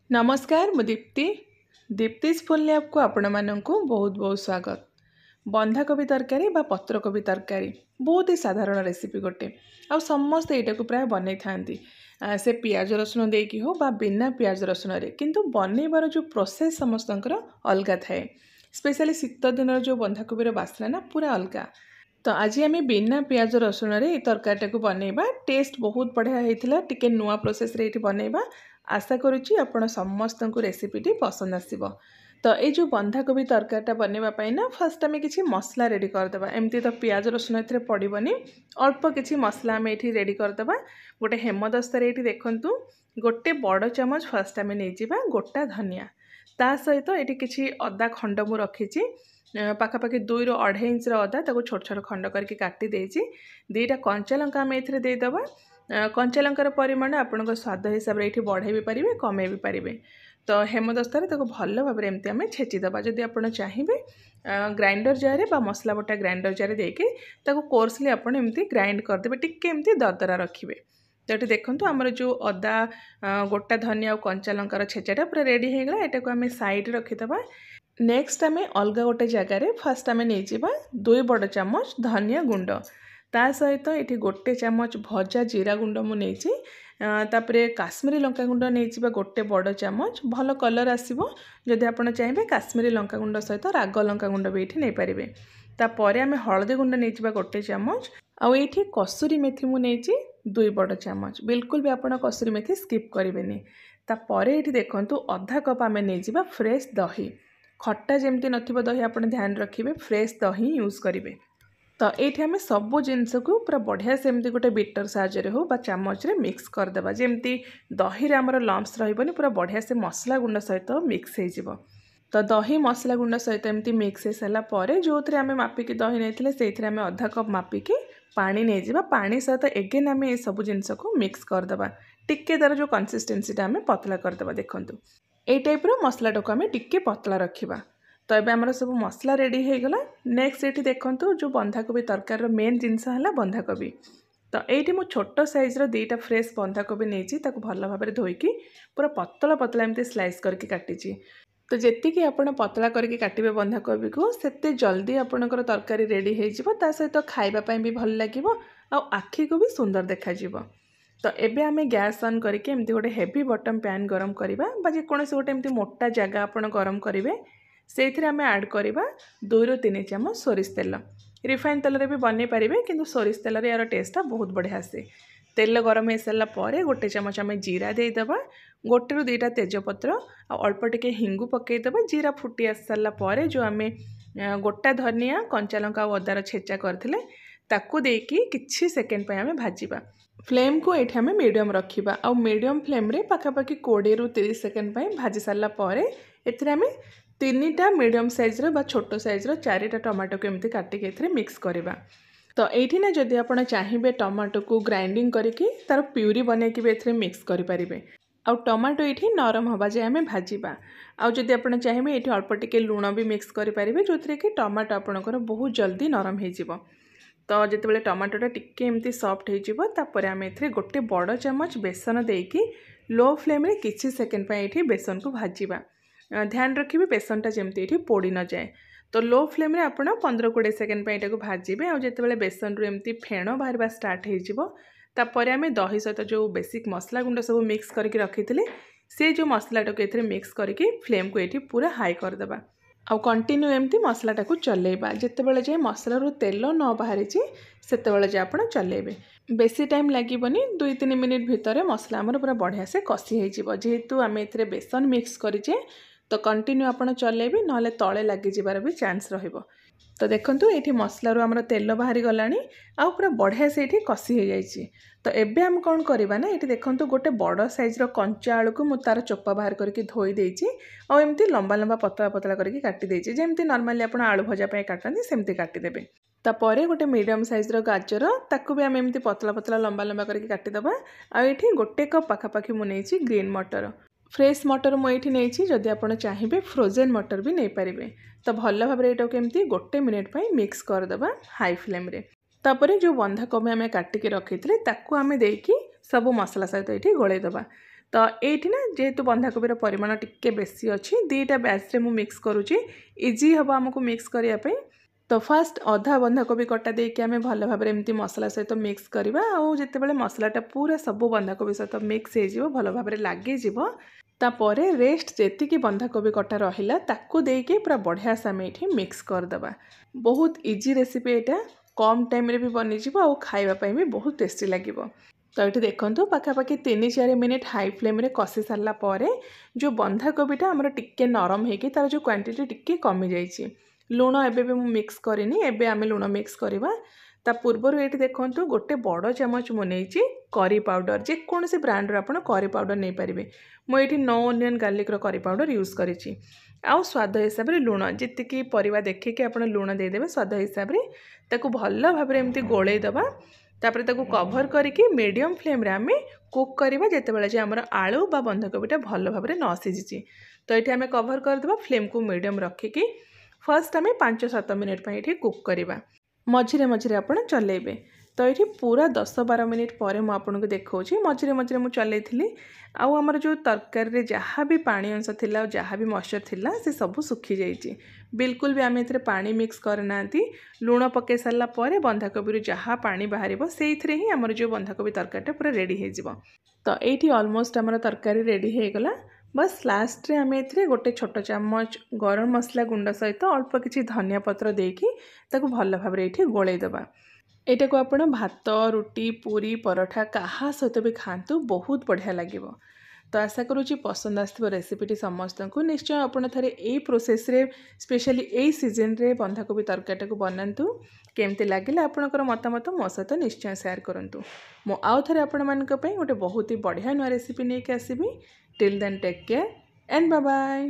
नमस्कार मु Deepti दीप्तिज full lab को आपण मानक बहुत बहुत स्वागत। बंधाकोबी तरकारी बा पत्रकोबी तरकारी बहुत ही साधारण रेसिपी गोटे आ समस्त यहाँ को प्राय बन था से पियाज रसुण देकी हो बा बिना पियाज रसुण रे किंतु बनइबार जो प्रोसेस समस्त अलग थाए। स्पेशली शीत दिन जो बंधाकोबी बास्ना ना पूरा अलग। तो आज आम बिना पियाज रसुण रे तरकारी को बनइबा टेस्ट बहुत बढ़िया होता टिके नुआ प्रोसेस रे बनइबा। आशा करुच्ची आपण समस्त को रेसिपीटी पसंद आसीबो। तो ये जो बंधाकोबी तरकारीटा बनवाई ना फास्ट आम कि मसला रेडी करदे। एमती तो पियाज रसुण ए पड़ोनी अल्प किसी मसला आम ये रेडी करदे। गोटे हेमदस्तार ये देखु गोटे बड़ चामच फास्ट आम नहीं गोटा धनिया ता सहित ये किसी अदा खंड मु रखी पाखापाखि 2 ରୁ 2.5 इंच अदा ताको छोट छोट खंड करके काटी देछि। 2टा कंचा लंका आम एथिरे दे दबा। कंचा लंकार परिमाण आपन स्वाद हिसाब से बढ़े भी पारे कमे भी पारे। तो हेमदस्तार ताको भल भाव में एमती आम छेचिदबा। जदि आपन चाहिए ग्राइंडर जार बा मसला बटा ग्राइंडर जार देके ताको कोर्सली आपन एमती ग्राइंड करदे टिके एमती दरदरा रखिए। तो ये देखो आमर जो अदा गोटा धनिया और कंचा लंकार छेचाटा पूरा रेडी हो गला। एटा को आम साइड रखिदबा। नेक्स्ट आम अलग गोटे जगार फास्ट आम नहीं 2 बड़ चामच धनिया गुंड ता सहित ये गोटे चामच भजा जीरा गुंड मुझे तापरे काश्मीरी लंका गुंड नहीं गोटे बड़ चामच भल कलर आसो। जदि आप चाहिए काश्मीरी लंका गुंड सहित राग लंका गुंड भी ये नहीं पारे। तापर आम हलदी गुंड नहीं गोटे चामच आउ ये कसूरी मेथी मुझे 2 बड़ चामच। बिल्कुल भी आप कसूरी मेथी स्किप करेंगे। तापर ये देखो अधा कप आम नहीं फ्रेश दही खट्टा जमती नथिबो दही आप ध्यान रखिए फ्रेश दही यूज करेंगे। तो ये आम सबू जिनस को पूरा बढ़िया सेमती गोटे बीटर साहाଯ୍य हो बा चामच रे मिक्स करदेबा। जेमती दही रे हमर लम्स रहिबनी पूरा बढ़िया से मसला गुंड सहित मिक्स हो। तो दही मसला गुंड सहित एमती मिक्स हो सारा पर जो आम मापिकी दही नहीं से आम अधा कप मापिकी पानी नहीं पानी सहित एगेन आम ये सब जिनस को मिक्स करदेबा। टिके तार जो कंसिस्टेंसीटा आम पतला करदेबा। देखो ये टाइप्र मसलाटा को आम टिके पतला रखा। तो ये आमर सब मसला रेडी हो गला। नेक्स्ट ये देखो जो बंधाकोबी तरकार मेन जिनस है बंधाकोबी। तो ये मु छोट साइज 2टा फ्रेश बंधाकोबी नहीं भल भाव में धोईकी पूरा पतला पतला एमती स्लाइस करके काटी। तो जी आप पतला करके काटे बंधाकोबी को सेते जल्दी आपणकर तरकारी रेडी हो सहित खावाई भी भल लगे आखि को भी सुंदर देखा। तो एबे आमे गैस ऑन करके एमती गोटे हेवी बटन पैन गरम करवा बा जेकोसी गोटे एमती मोटा जगह आप गरम करेंगे से आम ऐड करवा 2 ରୁ 3 चामच सोरिष तेल। रिफाइन तेल भी बन पारे कि सोरिष तेल यार टेस्टा बहुत बढ़िया आसे। तेल गरम हो सारापर गोटे चामच आम जीरा देदेबा 1 ରୁ 2ଟା तेजपत्र अल्प टिके हिंगु पकईदेबा। जीरा फुटी आस सारापर जो आम गोटा धनिया कंचा लंका और अदार छेचा करथिले ताकू देकी किछि सेकेंड आम भाजवा। फ्लेम को ये आम मीडियम रखा आ मीडियम फ्लेम रे पाखापाखि 20 ରୁ 30 सेकेंड भाजी सारापर एथिरे आम 3टा मीडियम साइज बा छोट साइज 4टा टमाटो को एमती काटिके मिक्स करवा। तो ये ना जदि आप चाहिए टमाटो को ग्राइंडिंग करके तार प्यूरी बनैकी भी एथिरे मिक्स करेंगे आ टमाटो ये नरम हवा जाए आम भाजवा। आउ जदि आप चाहिए ये अल्प टिके लुण भी मिक्स करेंगे जो थी कि टमाटो आपणकर बहुत जल्दी नरम हो। तो जिते टमाटोटा टिके एमती सॉफ्ट होपर आम ए गोटे बड़ चामच बेसन देकी लो फ्लेम रे किछि सेकेंड ये बेसन को भाजवा। ध्यान रखिए बेसनटा जमती ये पोड़ी न जाए। तो लो फ्लेम रे आपण 15-20 सेकेंड यहाँ को भाजबे। आ जिते बेसन रू एमती फेण बाहर स्टार्ट होपर आम दही सहित जो बेसिक मसला गुंड सब मिक्स करके रखी से जो मसलाटा को ये मिक्स करके फ्लेम को ये पूरा हाई करदे आउ कंटिन्यू एमती मसलाटा को चलेबा। जितेबाला जाए मसला रू तेल न बाहरी से जाए आप चलेबे। बेसी टाइम लगे 2-3 मिनिट भितर मसला आमर पूरा बढ़िया से कषि हो। जेहेतु आम ए बेसन मिक्स करें तो कंटिन्यू आप चलेबे ना तले लगे जबार भी चांस रहिबो। तो देखंतु ये मसला रू आमर तेल बाहरी गलानी आउ पूरा बढ़िया से ये कषि हो जाइए। तो एबे हम कौन करवा ना ये देखंतु गोटे बड़ साइज कंचा आलू को मुझे तार चोपा बाहर करके धोई देछि और एमती लंबा लंबा पतला पतला करके काटी देछि। जेमती नॉर्मली आपण आलू भजा पे काटनी सेमती काटिदेबे। तापर गोटे मीडियम साइज गाजर ताकू भी आम एमती पतला पतला लंबा लंबा करके काटिदबा। आ ये गोटे कप पाखापाखि मुझे ग्रीन मटर फ्रेश मटर मुझे नहीं जदि आप चाहिए फ्रोजेन मटर भी नहीं पारे। तो भल भाव में यहाँ एमती 1 मिनिट मिक्स करदबा हाई फ्लेम रे। तापर जो बंधाकोबी आम काटिकी रखी ताकू आम देकी सब मसला सहित ये गोलैदबा। तो ये ना जेहेतु बंधाकोबी परिमाण टिके बेसी अच्छी दुईटा बैच रे मु मिक्स करुँची इजी हम आमको मिक्स करने। तो फास्ट अधा बंधाकोबी कटा देके आम भल भाव एमती मसला सहित मिक्स करवा आउ जितेबाला मसलाटा पूरा सब बंधाकोबी सहित मिक्स हो भल भाव लगिज तापर रेस्ट जेतिकी बंधाकोबी कटा रहा ताकू देके पूरा बढ़िया से आम ये मिक्स करदे। बहुत इजी रेसिपी यहाँ कम टाइम रे भी बनीज आ खावाई भी बहुत टेस्टी लगे। तो ये देखो पाखापाखि 3-4 मिनिट हाई फ्लेम रे कषि सारापर जो बंधाकोबीटा आमर टिके नरम होगी तार जो क्वांटिटी टिके कमी जाइए। लुण एबे मु मिक्स करिनी एबे आमे लुण मिक्स करवा। ता पूर्वर ये देखो गोटे बड़ चामच मुझे करी पाउडर जेकोसी ब्रांड आपण करी पाउडर नहीं पारे। मुझे no onion garlic curry powder use करी आउ स्वाद हिसाब से लुण जी परिवा देखिए आप लुण देदेवे स्वाद हिसाब से भल भाव एमती गोले दबा। तापर ताको कवर करके मीडियम फ्लेम रे आमे कुक करवा जितेबाला जे आमर आलू बा बंधाकोबीटा भल भाव न सीझी। तो ये आम कवर करदे फ्लेम को मीडियम रखिकी फर्स्ट आम 5-7 मिनिट पर ये कुक करवा मझिरे मझिरे आपण चलेबे। तो ये पूरा 10-12 मिनिट पर मुझे देखा मझिरे मझिरे मुझे चलती आमर जो तरकारी जहाँ भी पानी अंश थिला जहाँ भी मॉइस्चर थिला से सब सुखी जाइए। बिल्कुल भी आम ए पानी मिक्स करना लुण पके सारा पर बंधाकोबी जहाँ पानी बाहर से ही आमर जो बंधाकोबी तरकारीटा पूरा रेडी हो। तो ये ऑलमोस्ट आमर तरकारी रेडी हो गला। बस लास्ट रे आम ए गोटे छोट चामच गरम मसला गुंड सहित अल्प किसी धनिया पत्र देकी ताको भल भाव ये गोलैदबा। यहाँ को आप भात रुटी पूरी पराठा कहा सहित भी खातु बहुत बढ़िया लगे। तो आशा करुँची पसंद आसथिबो रेसिपीटी समस्त को निश्चय आपण थरे ए प्रोसेस रे स्पेशली ए सीजन रे बंधाकोबी तरकारीटा को बनातु। केमती लगे आपणकर मतामत मो सहित निश्चय शेयर करंतु। मो आउ थरे आपण मानक पई गोटे बहुत ही बढ़िया नुआ रेसिपी नहीं आसबि। Till then take care and bye bye.